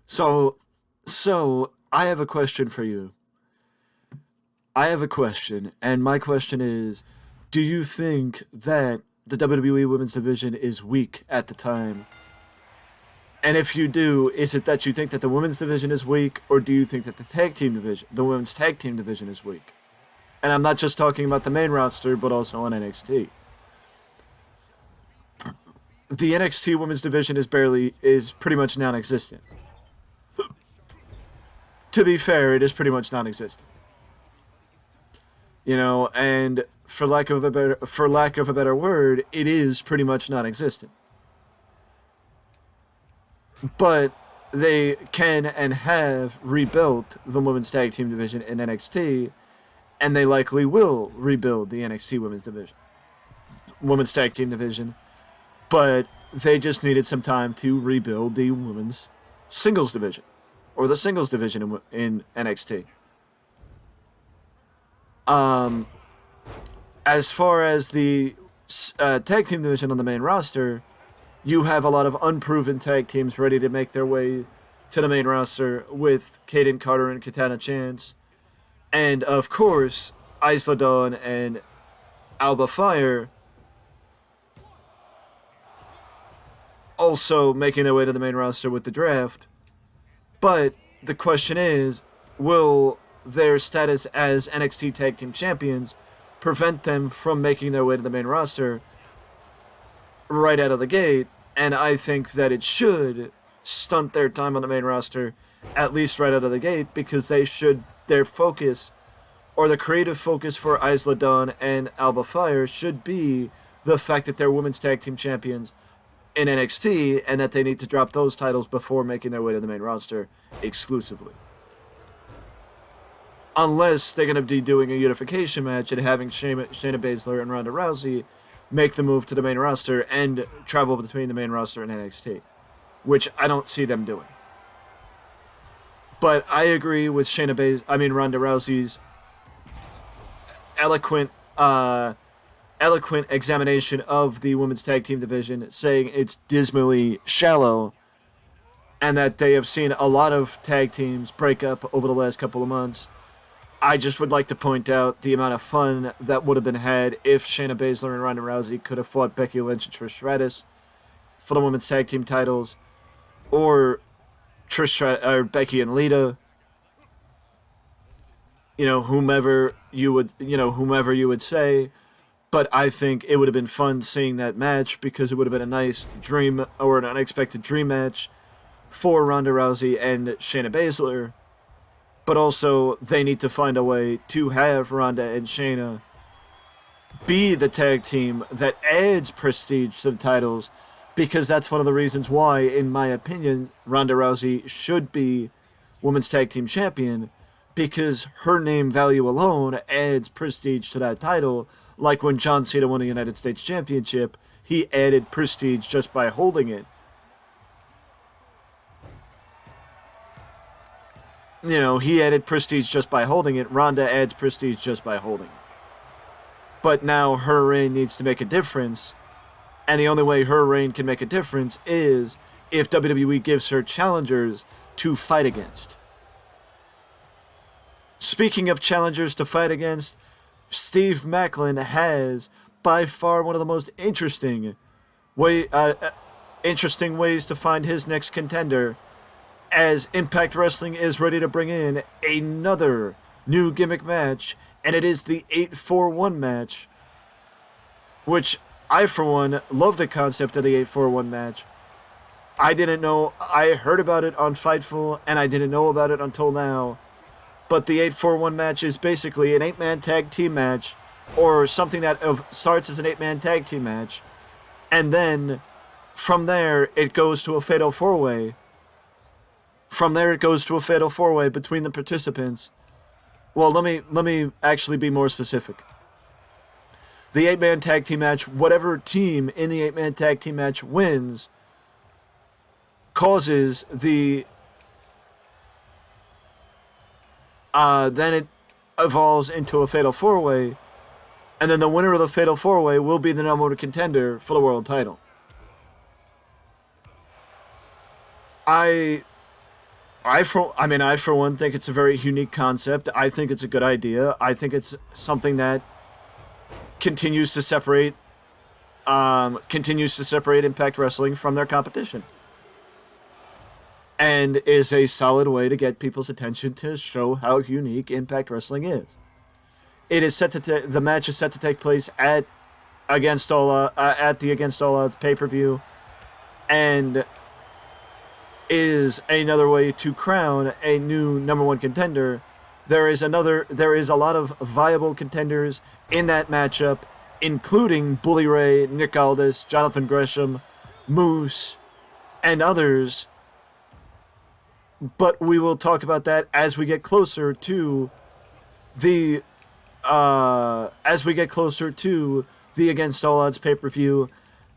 So, so I have a question for you. I have a question, and my question is, do you think that the WWE Women's Division is weak at the time? And if you do, is it that you think that the women's division is weak, or do you think that the women's tag team division is weak? And I'm not just talking about the main roster, but also on NXT. The NXT women's division is pretty much non-existent. To be fair, it is pretty much non-existent. And for lack of a better word, it is pretty much non-existent. But they can and have rebuilt the women's tag team division in NXT, and they likely will rebuild the NXT women's tag team division. But they just needed some time to rebuild the women's singles division, or the singles division in NXT. As far as the tag team division on the main roster, you have a lot of unproven tag teams ready to make their way to the main roster with Kaden Carter and Katana Chance. And of course, Isla Dawn and Alba Fire also making their way to the main roster with the draft. But the question is, will their status as NXT Tag Team Champions prevent them from making their way to the main roster right out of the gate? And I think that it should stunt their time on the main roster at least right out of the gate, because their focus, or the creative focus for Isla Dawn and Alba Fire, should be the fact that they're women's tag team champions in NXT, and that they need to drop those titles before making their way to the main roster exclusively. Unless they're going to be doing a unification match and having Shayna Baszler and Ronda Rousey make the move to the main roster and travel between the main roster and NXT, which I don't see them doing. But I agree with Ronda Rousey's eloquent examination of the women's tag team division, saying it's dismally shallow, and that they have seen a lot of tag teams break up over the last couple of months. I just would like to point out the amount of fun that would have been had if Shayna Baszler and Ronda Rousey could have fought Becky Lynch and Trish Stratus for the women's tag team titles, or Becky and Lita. Whomever you would say. But I think it would have been fun seeing that match, because it would have been a nice dream, or an unexpected dream match for Ronda Rousey and Shayna Baszler. But also, they need to find a way to have Ronda and Shayna be the tag team that adds prestige to the titles, because that's one of the reasons why, in my opinion, Ronda Rousey should be Women's Tag Team Champion, because her name value alone adds prestige to that title. Like when John Cena won the United States Championship, he added prestige just by holding it. He added prestige just by holding it. Ronda adds prestige just by holding it. But now her reign needs to make a difference, and the only way her reign can make a difference is if WWE gives her challengers to fight against. Speaking of challengers to fight against, Steve Maclin has by far one of the most interesting ways to find his next contender, as Impact Wrestling is ready to bring in another new gimmick match, and it is the 841 match, which I, for one, love the concept of the 841 match. I heard about it on Fightful, and I didn't know about it until now. But the 841 match is basically an 8-man tag team match, or something that starts as an 8-man tag team match, and then from there it goes to a fatal 4-way. From there it goes to a fatal 4-way between the participants. Well, let me actually be more specific. The 8-man tag team match, whatever team in the 8-man tag team match wins, causes the then it evolves into a fatal 4-way, and then the winner of the fatal 4-way will be the number one contender for the world title. I I for one think it's a very unique concept. I think it's a good idea. I think it's something that continues to separate Impact Wrestling from their competition, and is a solid way to get people's attention to show how unique Impact Wrestling is. It is set to the match is set to take place at the Against All Odds pay-per-view, and is another way to crown a new number one contender. There is a lot of viable contenders in that matchup, including Bully Ray, Nick Aldis, Jonathan Gresham, Moose, and others. But we will talk about that as we get closer to the Against All Odds pay-per-view,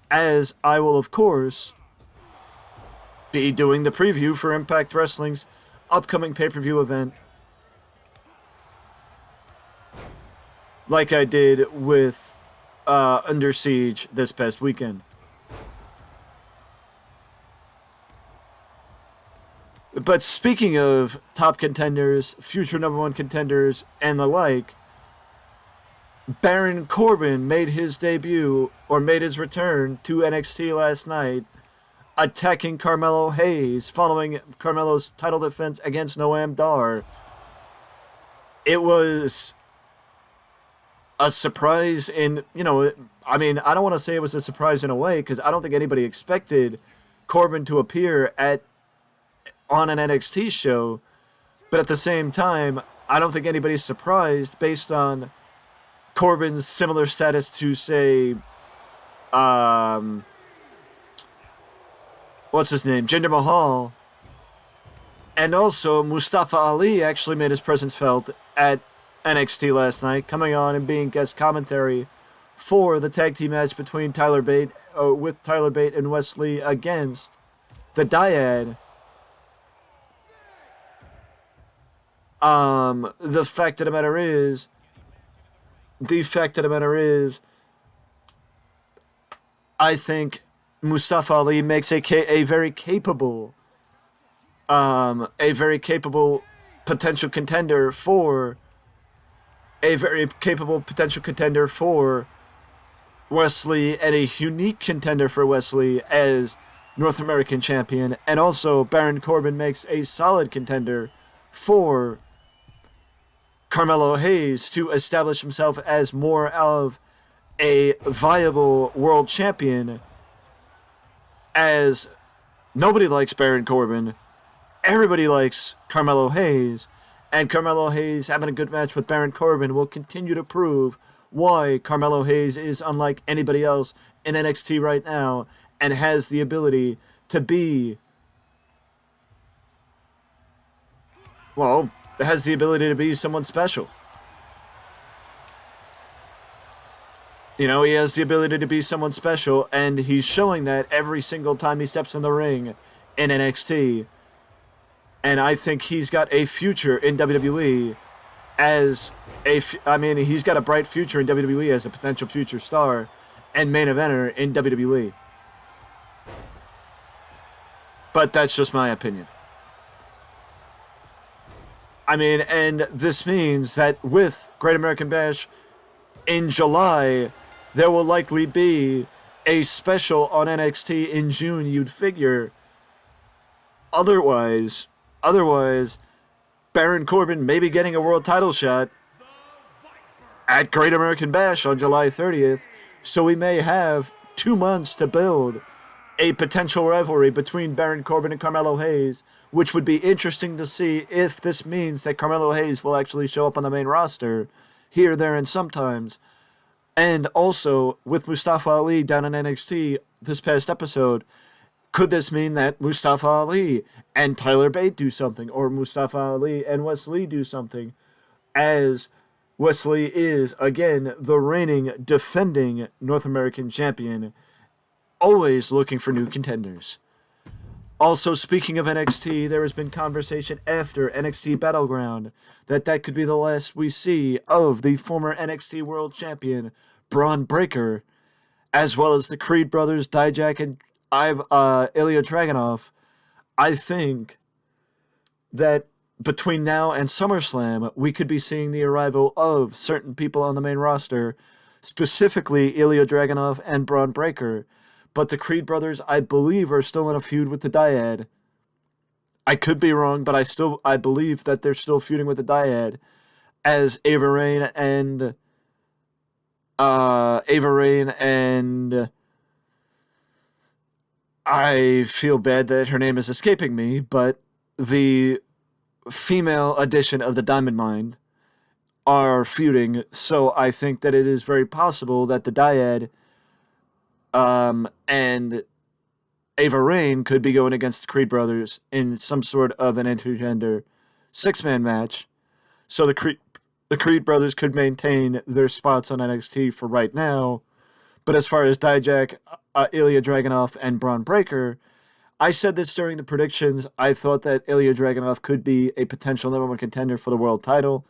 as I will, of course, be doing the preview for Impact Wrestling's upcoming pay-per-view event, like I did with Under Siege this past weekend. But speaking of top contenders, future number one contenders, and the like, Baron Corbin made his return to NXT last night, attacking Carmelo Hayes following Carmelo's title defense against Noam Dar. It was a surprise I don't want to say it was a surprise in a way, because I don't think anybody expected Corbin to appear on an NXT show, but at the same time, I don't think anybody's surprised based on Corbin's similar status to, say, what's his name? Jinder Mahal. And also, Mustafa Ali actually made his presence felt at NXT last night, coming on and being guest commentary for the tag team match between Tyler Bate and Wesley against the Dyad. The fact of the matter is, I think Mustafa Ali makes a very capable potential contender for Wesley, and a unique contender for Wesley as North American champion. And also, Baron Corbin makes a solid contender for Carmelo Hayes to establish himself as more of a viable world champion, as nobody likes Baron Corbin. Everybody likes Carmelo Hayes, and Carmelo Hayes having a good match with Baron Corbin will continue to prove why Carmelo Hayes is unlike anybody else in NXT right now, and has the ability to be, someone special. He has the ability to be someone special, and he's showing that every single time he steps in the ring in NXT. And I think he's got a future in WWE he's got a bright future in WWE as a potential future star and main eventer in WWE. But that's just my opinion. And this means that with Great American Bash in July, there will likely be a special on NXT in June, you'd figure. Otherwise, Baron Corbin may be getting a world title shot at Great American Bash on July 30th, so we may have 2 months to build a potential rivalry between Baron Corbin and Carmelo Hayes, which would be interesting to see if this means that Carmelo Hayes will actually show up on the main roster here, there, and sometimes. And also, with Mustafa Ali down in NXT this past episode, could this mean that Mustafa Ali and Tyler Bate do something, or Mustafa Ali and Wesley do something, as Wesley is, again, the reigning, defending North American champion, always looking for new contenders. Also, speaking of NXT, there has been conversation after NXT Battleground that could be the last we see of the former NXT World Champion, Braun Breaker, as well as the Creed brothers, Dijak and Ilya Dragunov. I think that between now and SummerSlam, we could be seeing the arrival of certain people on the main roster, specifically Ilya Dragunov and Braun Breaker. But the Creed brothers, I believe, are still in a feud with the Dyad. I could be wrong, but I believe that they're still feuding with the Dyad, as Ava Raine and I feel bad that her name is escaping me, but the female edition of the Diamond Mine are feuding, so I think that it is very possible that the Dyad and Ava Raine could be going against the Creed brothers in some sort of an intergender six-man match. So the Creed brothers could maintain their spots on NXT for right now. But as far as Dijak, Ilya Dragunov, and Braun Breaker, I said this during the predictions. I thought that Ilya Dragunov could be a potential number one contender for the world title.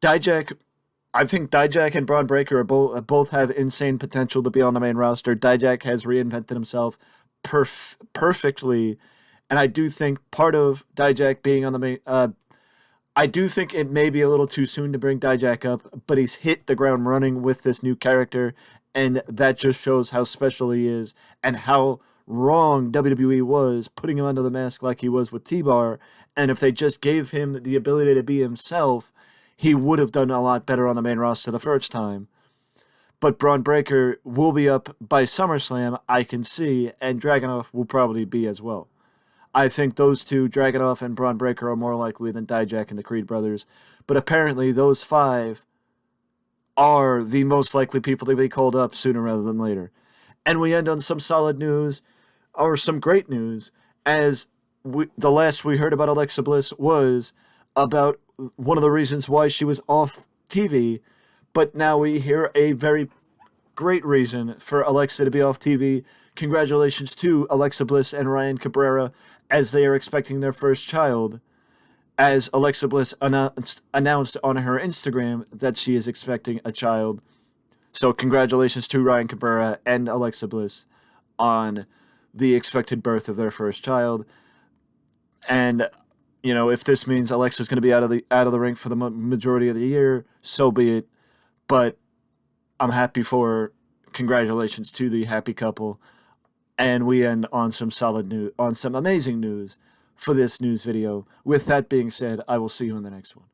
I think Dijak and Braun Breaker are both have insane potential to be on the main roster. Dijak has reinvented himself perfectly, and I do think part of Dijak being on the main... I do think it may be a little too soon to bring Dijak up, but he's hit the ground running with this new character, and that just shows how special he is and how wrong WWE was putting him under the mask like he was with T-Bar. And if they just gave him the ability to be himself, he would have done a lot better on the main roster the first time. But Braun Breaker will be up by SummerSlam, I can see, and Dragunov will probably be as well. I think those two, Dragunov and Braun Breaker, are more likely than Dijak and the Creed brothers. But apparently those five are the most likely people to be called up sooner rather than later. And we end on some solid news, or some great news, as the last we heard about Alexa Bliss was about one of the reasons why she was off TV. But now we hear a very great reason for Alexa to be off TV. Congratulations to Alexa Bliss and Ryan Cabrera as they are expecting their first child, as Alexa Bliss announced on her Instagram that she is expecting a child. So congratulations to Ryan Cabrera and Alexa Bliss on the expected birth of their first child. And, you know, if this means Alexa's going to be out of the ring for the majority of the year, so be it. But I'm happy for her. Congratulations to the happy couple. And we end on some solid news, on some amazing news for this news video. With that being said, I will see you in the next one.